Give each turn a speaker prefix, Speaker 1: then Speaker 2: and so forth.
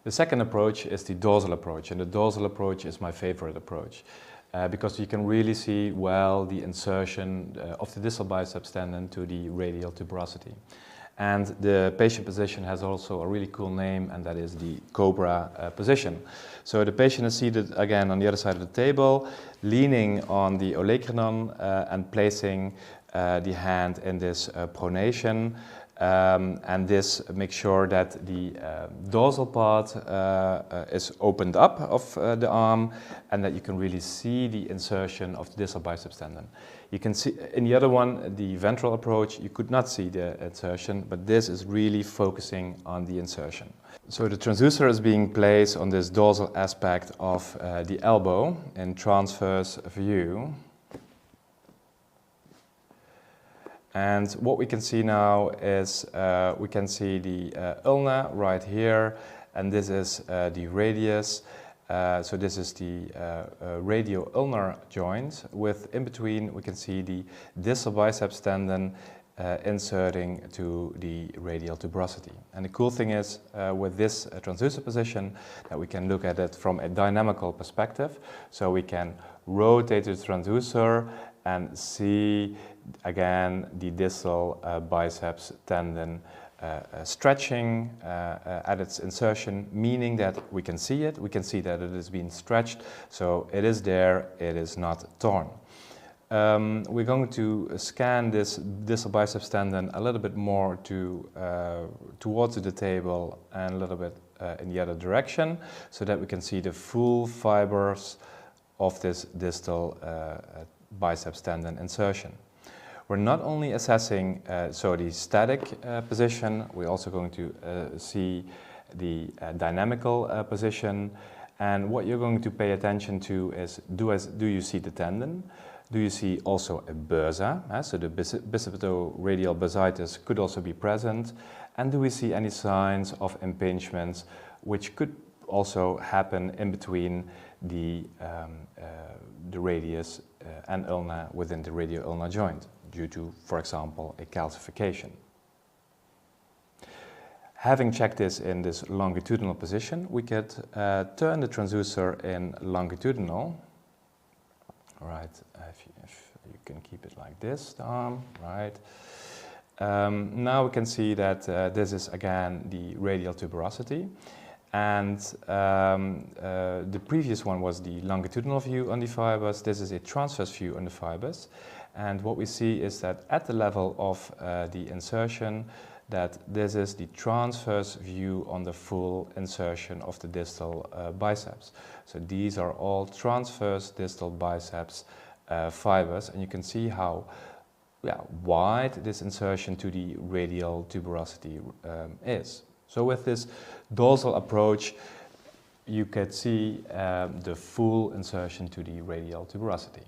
Speaker 1: The second approach is the dorsal approach, and the dorsal approach is my favorite approach because you can really see well the insertion of the distal biceps tendon to the radial tuberosity. And the patient position has also a really cool name, and that is the cobra position. So the patient is seated again on the other side of the table, leaning on the olecranon and placing the hand in this pronation. And this makes sure that the dorsal part is opened up of the arm, and that you can really see the insertion of the distal biceps tendon. You can see in the other one, the ventral approach, you could not see the insertion, but this is really focusing on the insertion. So the transducer is being placed on this dorsal aspect of the elbow in transverse view. And what we can see now is we can see the ulna right here, and this is the radius. So this is the radio-ulnar joint. With in between, we can see the distal biceps tendon inserting to the radial tuberosity. And the cool thing is with this transducer position that we can look at it from a dynamical perspective. So we can rotate the transducer and see again the distal biceps tendon stretching at its insertion, meaning that we can see it, we can see that it is being stretched, so it is there, it is not torn. We're going to scan this distal biceps tendon a little bit more towards the table and a little bit in the other direction, so that we can see the full fibers of this distal biceps tendon insertion. We're not only assessing the static position, we're also going to see the dynamical position. And what you're going to pay attention to is, do you see the tendon? Do you see also a bursa? So the bicipito-radial bursitis could also be present. And do we see any signs of impingements, which could also happen in between the radius and ulna within the radio-ulnar joint, due to, for example, a calcification. Having checked this in this longitudinal position, we could turn the transducer in longitudinal. Right, if you can keep it like this, the arm, right. Now we can see that this is again the radial tuberosity. And the previous one was the longitudinal view on the fibers. This is a transverse view on the fibers. And what we see is that at the level of the insertion, that this is the transverse view on the full insertion of the distal biceps. So these are all transverse distal biceps fibers, and you can see how wide this insertion to the radial tuberosity is. So with this dorsal approach, you can see the full insertion to the radial tuberosity.